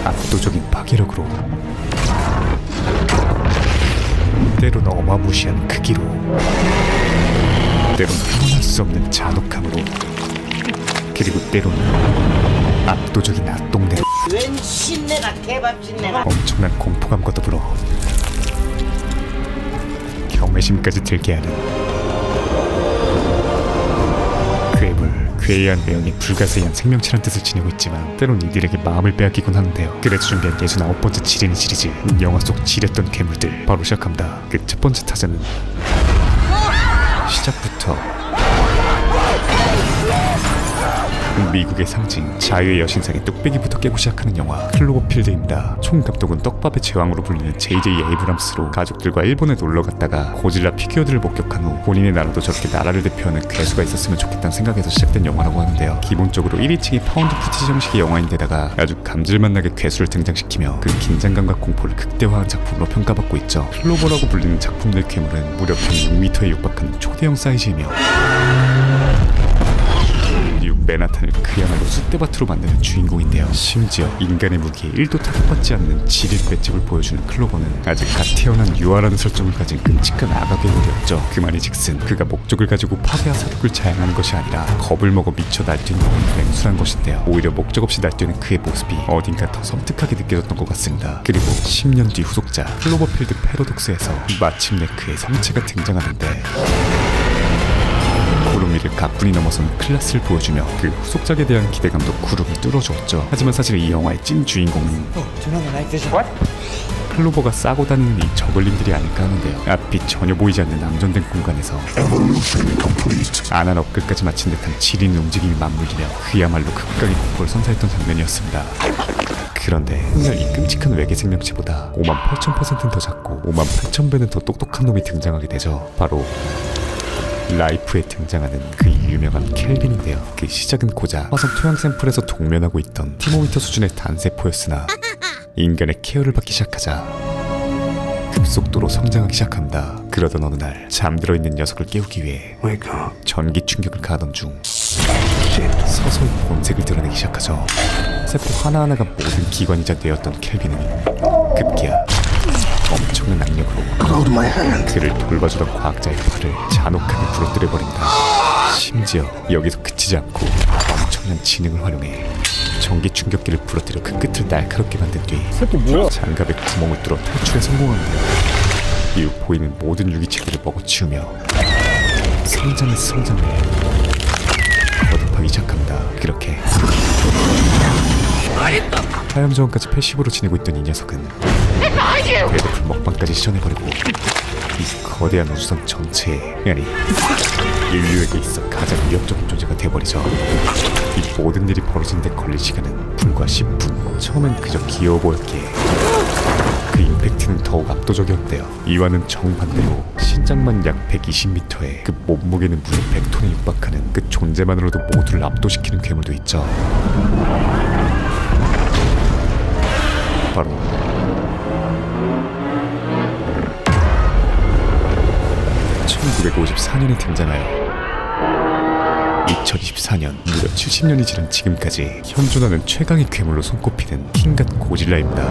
압도적인 파괴력으로, 때론 어마무시한 크기로, 때론 표현할 수 없는 잔혹함으로, 그리고 때로는 압도적인 악동대로 웬 신내가 개밥신내가 엄청난 공포감과 더불어 경외심까지 들게 하는 괴물, 괴이한 외형이 불가사의한 생명체란 뜻을 지니고 있지만 때론 이들에게 마음을 빼앗기곤 하는데요. 그래서 준비한 69번째 지뢰는 시리즈, 영화 속 지렸던 괴물들 바로 시작합니다. 그 첫 번째 타자는 시작부터 미국의 상징, 자유의 여신상의 뚝배기부터 깨고 시작하는 영화 클로버필드입니다. 총감독은 떡밥의 제왕으로 불리는 J.J. 에이브람스로 가족들과 일본에 놀러갔다가 고질라 피규어들을 목격한 후 본인의 나라도 저렇게 나라를 대표하는 괴수가 있었으면 좋겠다는 생각에서 시작된 영화라고 하는데요. 기본적으로 1인칭이 파운드 푸티지 형식의 영화인데다가 아주 감질맛나게 괴수를 등장시키며 그 긴장감과 공포를 극대화한 작품으로 평가받고 있죠. 클로버라고 불리는 작품 내 괴물은 무려 106m에 육박하는 초대형 사이즈이며 맨하탄을 그야말로 쑥대밭으로 만드는 주인공인데요. 심지어 인간의 무기에 1도 타격받지 않는 지린 맷집을 보여주는 클로버는 아직 갓 태어난 유아라는 설정을 가진 끔찍한 아가 괴물이었죠. 그 말이즉슨 그가 목적을 가지고 파괴와 사륙을 자행하는 것이 아니라 겁을 먹어 미쳐 날뛰는 맹수란 것인데요. 오히려 목적 없이 날뛰는 그의 모습이 어딘가 더 섬뜩하게 느껴졌던 것 같습니다. 그리고 10년 뒤 후속자 클로버필드 패러독스에서 마침내 그의 성체가 등장하는데 구름 위를 가뿐히 넘어선 클래스를 보여주며 그 후속작에 대한 기대감도 구름을 뚫어주었죠. 하지만 사실 이 영화의 찐 주인공은 클로버가 싸고 다니는 이 저글링들이 아닐까 하는데요. 앞이 전혀 보이지 않는 암전된 공간에서 안한 업글까지 마친 듯한 지린 움직임이 맞물리며 그야말로 극강의 공포를 선사했던 장면이었습니다. 그런데 훗날 이 끔찍한 외계 생명체보다 58,000%는 더 작고 58,000배는 더 똑똑한 놈이 등장하게 되죠. 바로 라이프에 등장하는 그 유명한 켈빈인데요. 그 시작은 고작 화성 토양 샘플에서 동면하고 있던 티모미터 수준의 단세포였으나 인간의 케어를 받기 시작하자 급속도로 성장하기 시작합니다. 그러던 어느 날 잠들어 있는 녀석을 깨우기 위해 전기 충격을 가하던 중 서서히 본색을 드러내기 시작하죠. 세포 하나하나가 모든 기관이자 뇌였던 켈빈은 급기야 엄청난 악력으로 그를 돌봐주던 과학자의 팔을 잔혹하게 부러뜨려버린다. 심지어 여기서 그치지 않고 엄청난 지능을 활용해 전기 충격기를 부러뜨려 그 끝을 날카롭게 만든 뒤 장갑에 구멍을 뚫어 탈출에 성공하는데요. 이후 보이는 모든 유기체들을 먹어치우며 성장을 거듭하기 시작합니다. 그렇게 화염저항까지 패시브로 지내고 있던 이 녀석은 데드풀 먹방까지 시전해버리고 이 거대한 우주선 전체에, 아니 인류에게 있어 가장 위협적인 존재가 돼버리죠. 이 모든 일이 벌어진 데 걸릴 시간은 불과 10분. 처음엔 그저 귀여워 보였기에 그 임팩트는 더욱 압도적이었대요. 이와는 정반대로 신장만 약 120m에 그 몸무게는 무려 100톤에 육박하는 그 존재만으로도 모두를 압도시키는 괴물도 있죠. 바로 1954년에 등장하여 2024년 무려 70년이 지난 지금까지 현존하는 최강의 괴물로 손꼽히는 킹갓 고질라입니다.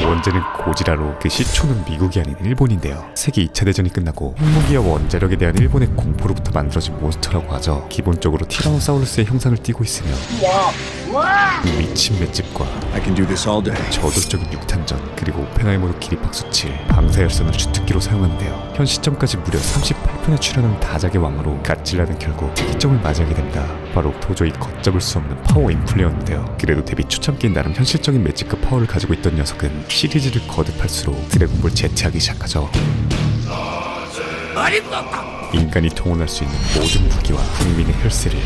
원제는 고지라로 그 시초는 미국이 아닌 일본인데요. 세계 2차 대전이 끝나고 핵무기와 원자력에 대한 일본의 공포로부터 만들어진 몬스터라고 하죠. 기본적으로 티라노사우루스의 형상을 띠고 있으며 미친 맷집과 저돌적인 육탄전, 그리고 오펜하이머로 기립박수칠 방사열선을 주특기로 사용하는데요. 현 시점까지 무려 38편에 출연한 다작의 왕으로 갓질라는 결국 특이점을 맞이하게 됩니다. 바로 도저히 걷잡을 수 없는 파워 인플레였는데요. 그래도 데뷔 초창기인 나름 현실적인 매직과 파워를 가지고 있던 녀석은 시리즈를 거듭할수록 드래곤볼 Z하기 시작하죠. 인간이 동원할 수 있는 모든 무기와 국민의 혈세를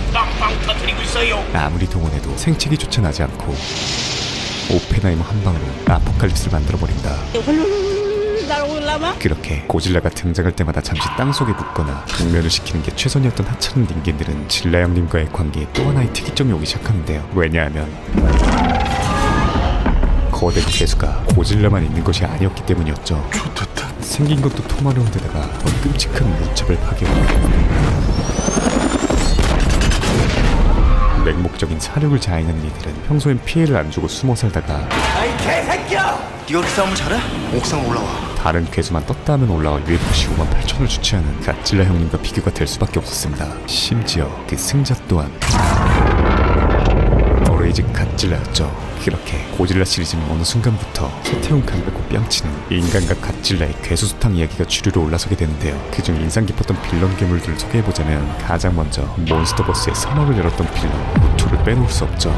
아무리 동원해도 생채기조차 나지 않고 오펜하이머 한 방으로 아포칼립스를 만들어버린다. 그렇게 고질라가 등장할 때마다 잠시 땅속에 묻거나 동면을 시키는 게 최선이었던 하찮은 닌겐들은 질라 형님과의 관계에 또 하나의 특이점이 오기 시작하는데요. 왜냐하면 거대 괴수가 고질라만 있는 것이 아니었기 때문이었죠. 생긴 것도 토마려운 데다가 더 끔찍한 무차별 파괴와 적극적인 사륙을 자행하는 이들은 평소엔 피해를 안 주고 숨어 살다가 아이 개새끼야! 네가 그 싸움을 잘해? 옥상 올라와. 다른 괴수만 떴다 하면 올라와 UFC 58,000을 주최하는 갓질라 형님과 비교가 될 수밖에 없었습니다. 심지어 그 승자 또한 어레이즈 갓질라였죠. 그렇게 고질라 시리즈는 어느 순간부터 서태웅 강백호 뺨치는 인간과 갓질라의 괴수수탕 이야기가 주류로 올라서게 되는데요. 그중 인상 깊었던 빌런 괴물들을 소개해보자면 가장 먼저 몬스터버스의 서막을 열었던 빌런 무토를 빼놓을 수 없죠.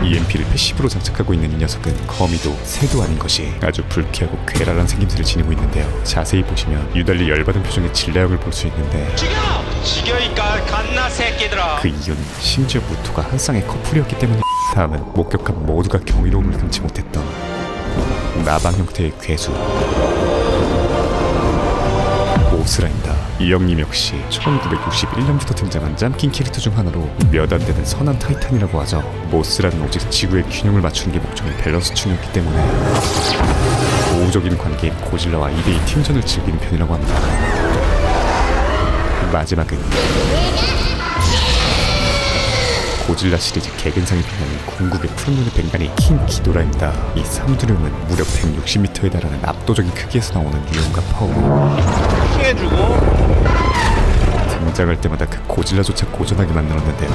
EMP를 패시브로 장착하고 있는 이 녀석은 거미도 새도 아닌 것이 아주 불쾌하고 괴랄한 생김새를 지니고 있는데요. 자세히 보시면 유달리 열받은 표정의 질라역을 볼 수 있는데 그 이유는 심지어 무토가 한 쌍의 커플이었기 때문에. 다음은 목격한 모두가 경이로움을 금치 못했던 나방 형태의 괴수 모스라입니다. 이 형님 역시 1961년부터 등장한 짬킨 캐릭터 중 하나로 몇 안 되는 선한 타이탄이라고 하죠. 모스라는 오직 지구의 균형을 맞추는 게 목적인 밸런스충이었기 때문에 우호적인 관계인 고질라와 2대2 팀전을 즐기는 편이라고 합니다. 마지막은 고질라 시리즈 개근상에 빛나는 궁극의 푸른눈의 뱅간이 킹 기도라입니다. 이 삼두룡은 무려 160m에 달하는 압도적인 크기에서 나오는 유형과 파워로 킹해주고 등장할 때마다 그 고질라조차 고전하게 만들었는데요.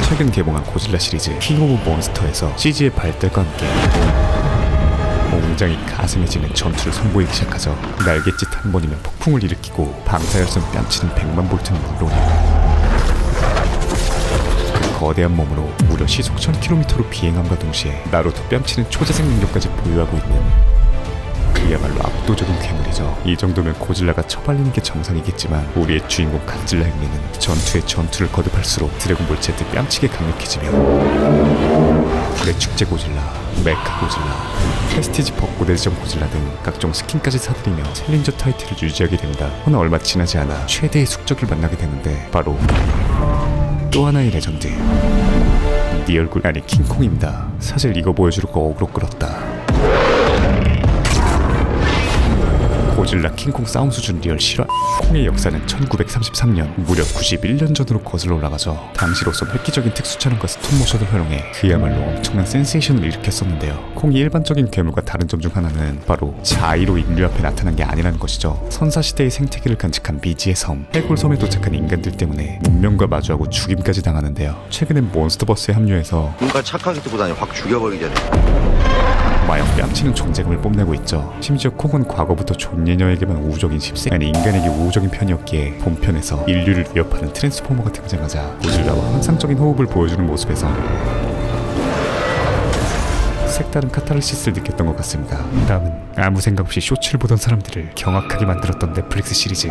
최근 개봉한 고질라 시리즈 킹 오브 몬스터에서 CG의 발달과 함께 굉장히 가슴해지는 전투를 선보이기 시작하죠. 날갯짓 한 번이면 폭풍을 일으키고 방사열선 뺨치는 100만 볼트는 물론이고 거대한 몸으로 무려 시속 1000km로 비행함과 동시에 나루토 뺨치는 초재생 능력까지 보유하고 있는 그야말로 압도적인 괴물이죠. 이 정도면 고질라가 처발리는 게 정상이겠지만 우리의 주인공 갓질라 형님은 전투에 전투를 거듭할수록 드래곤볼 Z 뺨치게 강력해지며 불의 축제 고질라, 메카 고질라, 프레스티지 벚꽃 대전 고질라 등 각종 스킨까지 사들이며 챌린저 타이틀을 유지하게 됩니다. 허나 얼마 지나지 않아 최대의 숙적을 만나게 되는데 바로 또 하나의 레전드 네 얼굴 아니 킹콩입니다. 사실 이거 보여주려고 어그로 끌었다. 고질라 킹콩 싸움 수준 리얼 실화. 콩의 역사는 1933년 무려 91년 전으로 거슬러 올라가죠. 당시로선 획기적인 특수촬영과 스톱모션을 활용해 그야말로 엄청난 센세이션을 일으켰었는데요. 콩이 일반적인 괴물과 다른 점 중 하나는 바로 자의로 인류 앞에 나타난 게 아니라는 것이죠. 선사시대의 생태계를 간직한 미지의 섬 해골섬에 도착한 인간들 때문에 문명과 마주하고 죽임까지 당하는데요. 최근엔 몬스터버스에 합류해서 뭔가 착하게 뜨고 다니 확 죽여버리잖아. 마약 뺨치는 존재감을 뽐내고 있죠. 심지어 콩은 과거부터 존예녀에게만 우호적인 10세 아니 인간에게 우호적인 편이었기에 본편에서 인류를 위협하는 트랜스포머가 등장하자 고질라와 환상적인 호흡을 보여주는 모습에서 색다른 카타르시스를 느꼈던 것 같습니다. 다음은 아무 생각 없이 쇼츠를 보던 사람들을 경악하게 만들었던 넷플릭스 시리즈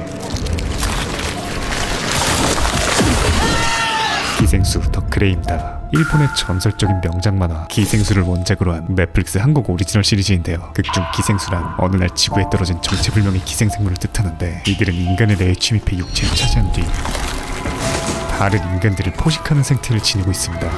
기생수 더 그레이입니다. 일본의 전설적인 명작 만화 기생수를 원작으로 한 넷플릭스 한국 오리지널 시리즈인데요. 극중 기생수란 어느 날 지구에 떨어진 정체불명의 기생생물을 뜻하는데 이들은 인간의 뇌에 침입해 육체를 차지한 뒤 다른 인간들을 포식하는 생태를 지니고 있습니다.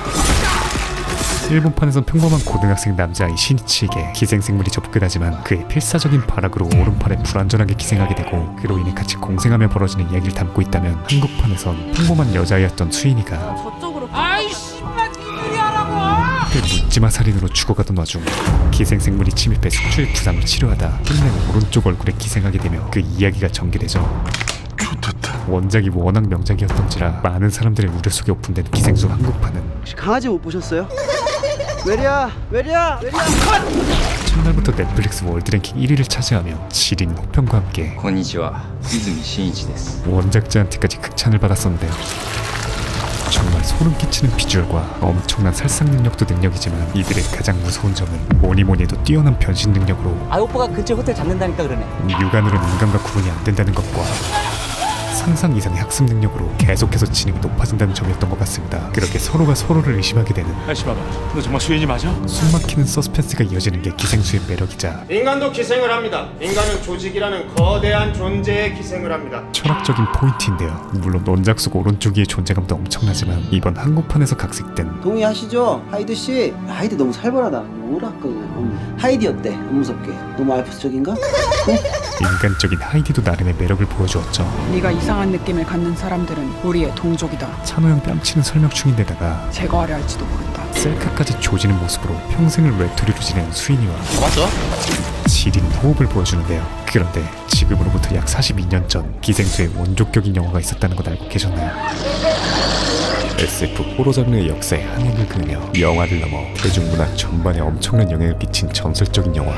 일본판에선 평범한 고등학생 남자아이 시니치에게 기생생물이 접근하지만 그의 필사적인 발악으로 오른팔에 불완전하게 기생하게 되고 그로 인해 같이 공생하며 벌어지는 이야기를 담고 있다면 한국판에선 평범한 여자아이였던 수인이가 저쪽으로 아이씨 니들이 하라고 그 묻지마 살인으로 죽어가던 와중 기생생물이 침입해 숙주의 부상을 치료하다 끝내 오른쪽 얼굴에 기생하게 되며 그 이야기가 전개되죠. 원작이 워낙 명작이었던지라 많은 사람들의 우려 속에 오픈된 기생수 한국판은 혹시 강아지 못 보셨어요? 외리야 첫날부터 넷플릭스 월드랭킹 1위를 차지하며 지린 호평과 함께 こんにちは、泉真一です。 원작자한테까지 극찬을 받았었는데요. 정말 소름 끼치는 비주얼과 엄청난 살상 능력도 능력이지만 이들의 가장 무서운 점은 뭐니뭐니 해도 뛰어난 변신 능력으로 아 오빠가 근처 호텔 잡는다니까 그러네. 육안으로는 인간과 구분이 안 된다는 것과 상상 이상의 학습 능력으로 계속해서 지능이 높아진다는 점이었던 것 같습니다. 그렇게 서로가 서로를 의심하게 되는 아시바바, 너 정말 수인이 맞아? 숨막히는 서스펜스가 이어지는 게 기생수의 매력이자 인간도 기생을 합니다. 인간은 조직이라는 거대한 존재에 기생을 합니다. 철학적인 포인트인데요. 물론 원작 속 오른쪽 위의 존재감도 엄청나지만 이번 한국판에서 각색된 동의하시죠? 하이드씨 하이드 너무 살벌하다 뭐랄까 하이디 어때? 안 무섭게? 너무 알프스적인가? 응? 인간적인 하이디도 나름의 매력을 보여주었죠. 네가 이상한 느낌을 갖는 사람들은 우리의 동족이다. 찬호형 뺨치는 설명충인데다가 제거하려 할지도 모른다. 셀카까지 조지는 모습으로 평생을 외톨이로 지내는 수인이와 맞죠? 지린 호흡을 보여주는데요. 그런데 지금으로부터 약 42년 전 기생수의 원조격인 영화가 있었다는 것 알고 계셨나요? SF 호러 장르의 역사에 한 획을 그으며 영화를 넘어 대중문화 전반에 엄청난 영향을 끼친 전설적인 영화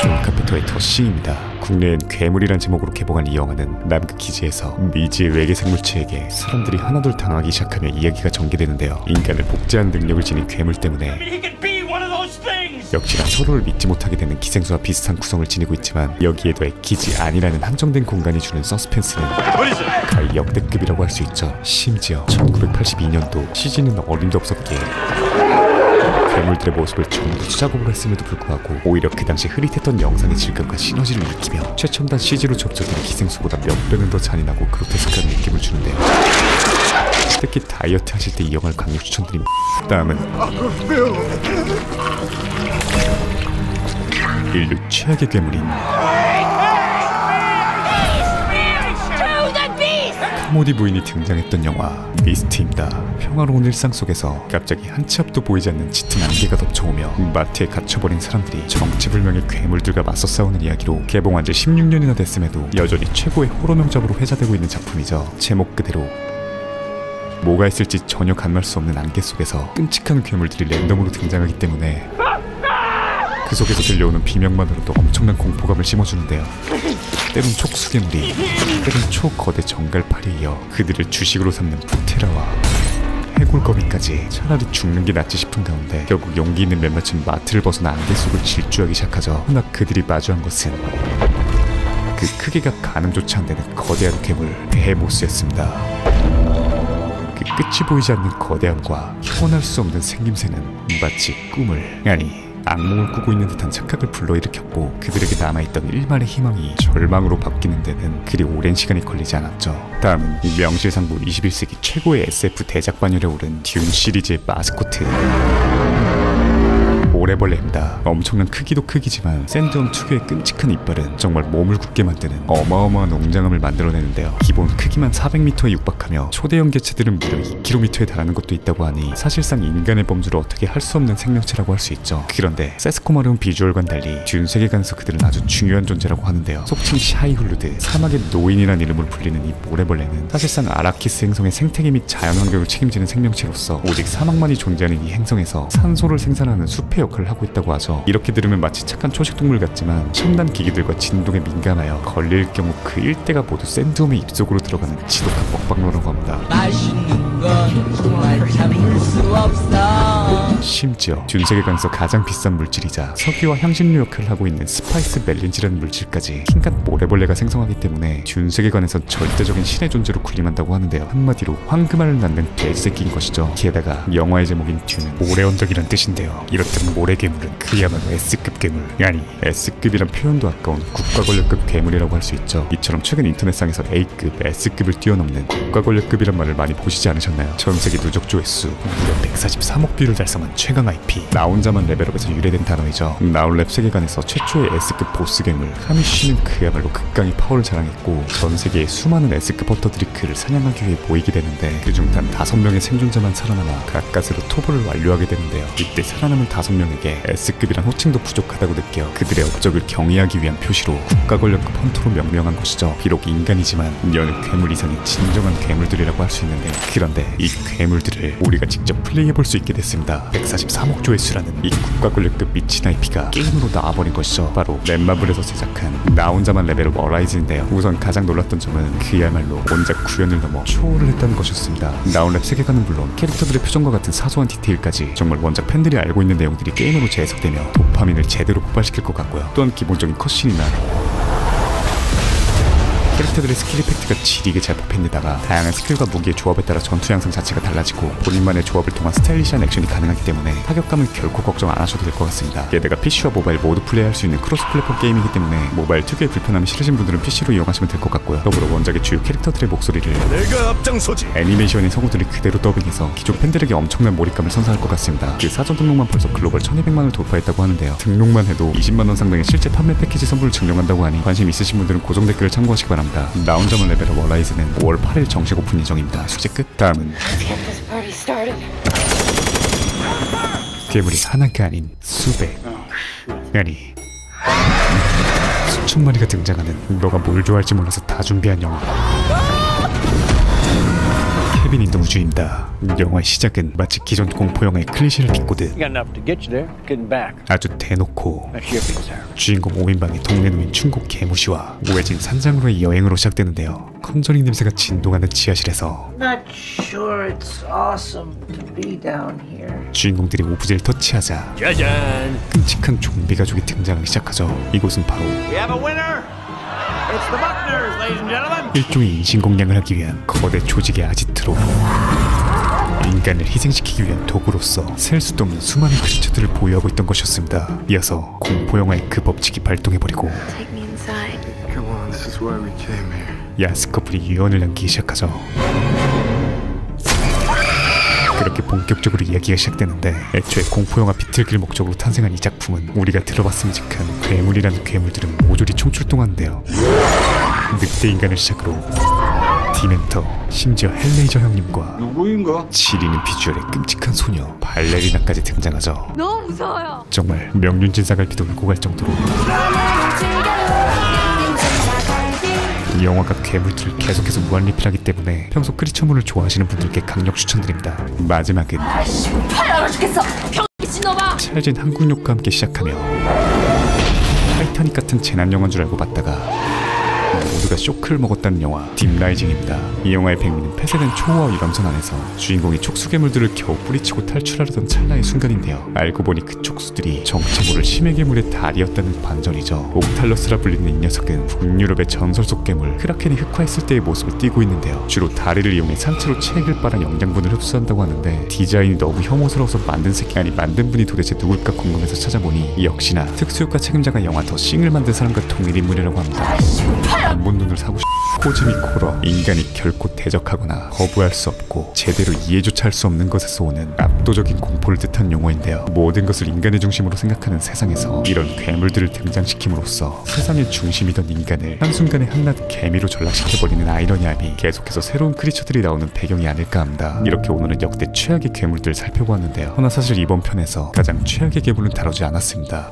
존 카펜터의 더 싱입니다. 국내엔 괴물이란 제목으로 개봉한 이 영화는 남극 기지에서 미지의 외계 생물체에게 사람들이 하나둘 당하기 시작하며 이야기가 전개되는데요. 인간을 복제한 능력을 지닌 괴물 때문에 역시나 서로를 믿지 못하게 되는 기생수와 비슷한 구성을 지니고 있지만 여기에 더해 기지 안이라는 한정된 공간이 주는 서스펜스는 가히 역대급이라고 할 수 있죠. 심지어 1982년도 CG는 어림도 없었기에 괴물들의 모습을 전부 수작업으로 했음에도 불구하고 오히려 그 당시 흐릿했던 영상의 질감과 시너지를 느끼며 최첨단 CG로 접촉된 기생수보다 몇 배는 더 잔인하고 그로테스크한 느낌을 주는데요. 특히 다이어트 하실 때 이 영화를 강력 추천드립니다. 다음은 인류 최악의 괴물인 카모디 부인이 등장했던 영화 미스트입니다. 평화로운 일상 속에서 갑자기 한 치 앞도 보이지 않는 짙은 안개가 덮쳐오며 마트에 갇혀버린 사람들이 정체불명의 괴물들과 맞서 싸우는 이야기로 개봉한 지 16년이나 됐음에도 여전히 최고의 호러 명작으로 회자되고 있는 작품이죠. 제목 그대로 뭐가 있을지 전혀 가늠할 수 없는 안개 속에서 끔찍한 괴물들이 랜덤으로 등장하기 때문에 그 속에서 들려오는 비명만으로도 엄청난 공포감을 심어주는데요. 때론 촉수괴물이, 때론 초거대 정갈팔이 이어 그들을 주식으로 삼는 푸테라와 해골거미까지 차라리 죽는 게 낫지 싶은 가운데 결국 용기 있는 몇몇은 마트를 벗어나 안개 속을 질주하기 시작하죠. 허나 그들이 마주한 것은 그 크기가 가늠조차 안 되는 거대한 괴물 베헤모스였습니다. 그 끝이 보이지 않는 거대함과 혀날 수 없는 생김새는 마치 꿈을, 아니 악몽을 꾸고 있는 듯한 착각을 불러일으켰고 그들에게 남아있던 일말의 희망이 절망으로 바뀌는 데는 그리 오랜 시간이 걸리지 않았죠. 다음은 명실상부 21세기 최고의 SF 대작 반열에 오른 듄 시리즈의 마스코트 모래벌레입니다. 엄청난 크기도 크기지만 샌드홈 특유의 끔찍한 이빨은 정말 몸을 굳게 만드는 어마어마한 웅장함을 만들어내는데요. 기본 크기만 400m에 육박하며 초대형 개체들은 무려 2km에 달하는 것도 있다고 하니 사실상 인간의 범주를 어떻게 할 수 없는 생명체라고 할 수 있죠. 그런데 세스코마르운 비주얼과는 달리 듄 세계관에서 그들은 아주 중요한 존재라고 하는데요. 속칭 샤이훌루드, 사막의 노인이라는 이름으로 불리는 이 모래벌레는 사실상 아라키스 행성의 생태계 및 자연환경을 책임지는 생명체로서 오직 사막만이 존재하는 이 행성에서 산소를 생산하는 숲의 역할을 하고 있다고 하죠. 이렇게 들으면 마치 착한 초식동물 같지만 첨단 기기들과 진동에 민감하여 걸릴 경우 그 일대가 모두 샌드홈의 입속으로 들어가는 지독한 먹방로라고 합니다. 맛있는 건 정말 참을 수 없어. 심지어 듄 세계관에서 가장 비싼 물질이자 석유와 향신료 역할을 하고 있는 스파이스 멜린지라는 물질까지 킹갓 모래벌레가 생성하기 때문에 듄 세계관에선 절대적인 신의 존재로 군림한다고 하는데요. 한마디로 황금알을 낳는 개새끼인 것이죠. 게다가 영화의 제목인 듄은 모래언덕이란 뜻인데요. 이렇듯 모래괴물은 그야말로 S급 괴물, 아니 S급이란 표현도 아까운 국가권력급 괴물이라고 할 수 있죠. 이처럼 최근 인터넷상에서 A급, S급을 뛰어넘는 국가권력급이란 말을 많이 보시지 않으셨나요? 전세계 누적 조회수 무려 143억 뷰를 달성한 최강 IP 나혼자만 레벨업에서 유래된 단어이죠. 나홀랩 세계관에서 최초의 S급 보스 괴물 카미쉬는 그야말로 극강의 파워를 자랑했고 전세계의 수많은 S급 헌터들이 그를 사냥하기 위해 모이게 되는데 그중 단 5명의 생존자만 살아남아 가까스로 토벌을 완료하게 되는데요. 이때 살아남은 5명에게 S급이란 호칭도 부족하다고 느껴 그들의 업적을 경의하기 위한 표시로 국가권력급 헌터로 명명한 것이죠. 비록 인간이지만 여느 괴물 이상의 진정한 괴물들이라고 할 수 있는데, 그런데 이 괴물들을 우리가 직접 플레이해볼 수 있게 됐습니다. 143억 조회수라는 이 국가권력급 미친 IP가 게임으로 나와버린 것이죠. 바로 넷마블에서 제작한 나 혼자만 레벨업 어라이즈인데요. 우선 가장 놀랐던 점은 그야말로 원작 구현을 넘어 초월을 했다는 것이었습니다. 나홀랩 세계관은 물론 캐릭터들의 표정과 같은 사소한 디테일까지 정말 원작 팬들이 알고 있는 내용들이 게임으로 재해석되며 도파민을 제대로 폭발시킬 것 같고요. 또한 기본적인 컷신이나 캐릭터들의 스킬 이펙트가 지리게 잘 뽑힌데다가 다양한 스킬과 무기의 조합에 따라 전투 양상 자체가 달라지고 본인만의 조합을 통한 스타일리시한 액션이 가능하기 때문에 타격감은 결코 걱정 안 하셔도 될 것 같습니다. 게다가 PC와 모바일 모두 플레이할 수 있는 크로스 플랫폼 게임이기 때문에 모바일 특유의 불편함이 싫으신 분들은 PC로 이용하시면 될 것 같고요. 더불어 원작의 주요 캐릭터들의 목소리를 내가 앞장서지. 애니메이션의 성우들이 그대로 더빙해서 기존 팬들에게 엄청난 몰입감을 선사할 것 같습니다. 그 사전 등록만 벌써 글로벌 1200만을 돌파했다고 하는데요. 등록만 해도 20만원 상당의 실제 판매 패키지 선물을 증정한다고 하니 관심 있으신 분들은 고정 댓글을 참고하시기 바랍니다. 나 혼자만 레벨업 어라이즈는 5월 8일 정식 오픈 예정입니다. 숙제 끝. 다음은 괴물이 하나가 아닌 수백, 아니 수천 마리가 등장하는 너가 뭘 좋아할지 몰라서 다 준비한 영화 케빈 인더 우주입니다. 영화의 시작은 마치 기존 공포 영화의 클리셰를 딛고듯 아주 대놓고 주인공 5인방의 동네 노인 충곡 개무시와 우회진 산장으로의 여행으로 시작되는데요. 컨저링 냄새가 진동하는 지하실에서 Not sure it's awesome to be down here. 주인공들이 오브제를 터치하자 짜잔. 끔찍한 좀비 가족이 등장하기 시작하죠. 이곳은 바로 일종의 인신공양을 하기 위한 거대 조직의 아지트로 인간을 희생시키기 위한 도구로서 셀 수도 없는 수많은 크리처들을 보유하고 있던 것이었습니다. 이어서 공포영화의 그 법칙이 발동해버리고 야스 커플이 유언을 남기기 시작하죠. 그렇게 본격적으로 이야기가 시작되는데 애초에 공포영화 비틀기를 목적으로 탄생한 이 작품은 우리가 들어봤음직한 괴물이라는 괴물들은 모조리 총출동하는데요. 늑대 인간을 시작으로 디멘터, 심지어 헬레이저 형님과 누구인가? 지리는 비주얼의 끔찍한 소녀 발레리나까지 등장하죠. 너무 무서워요. 정말 명륜진 사갈피도 울고 갈 정도로 이 영화가 괴물들을 계속해서 무한 리필하기 때문에 평소 크리처물을 좋아하시는 분들께 강력 추천드립니다. 마지막은 찰진 한국욕과 함께 시작하며 타이타닉 같은 재난 영화인 줄 알고 봤다가 모두가 쇼크를 먹었다는 영화 딥라이징입니다. 이 영화의 백미는 폐쇄된 초호화 유람선 안에서 주인공이 촉수괴물들을 겨우 뿌리치고 탈출하려던 찰나의 순간인데요. 알고 보니 그 촉수들이 정체 모를 심해 괴물의 달이었다는 반전이죠. 옥탈러스라 불리는 이 녀석은 북유럽의 전설 속 괴물 크라켄이 흑화했을 때의 모습을 띠고 있는데요. 주로 다리를 이용해 상체로 체액을 빨아 영양분을 흡수한다고 하는데 디자인이 너무 혐오스러워서 만든 분이 도대체 누굴까 궁금해서 찾아보니 역시나 특수효과 책임자가 영화 더 싱을 만든 사람과 동일 인물이라고 합니다. 안 본 눈을 사고 코즈미 코러, 인간이 결코 대적하거나 거부할 수 없고 제대로 이해조차 할 수 없는 것에서 오는 압도적인 공포를 뜻한 용어인데요. 모든 것을 인간의 중심으로 생각하는 세상에서 이런 괴물들을 등장시킴으로써 세상의 중심이던 인간을 한순간에 한낱 개미로 전락시켜버리는 아이러니함이 계속해서 새로운 크리처들이 나오는 배경이 아닐까 합니다. 이렇게 오늘은 역대 최악의 괴물들을 살펴보았는데요. 허나 사실 이번 편에서 가장 최악의 괴물은 다루지 않았습니다.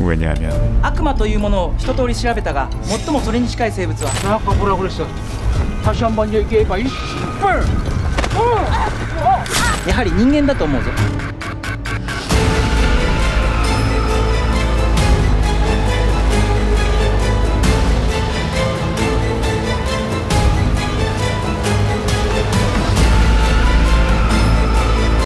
왜냐하면 悪魔というものを一通り調べたが最もそれに近い生物は 아까 뭐라 그랬어? 다시 한번 얘기해봐. やはり人間だと思うぞ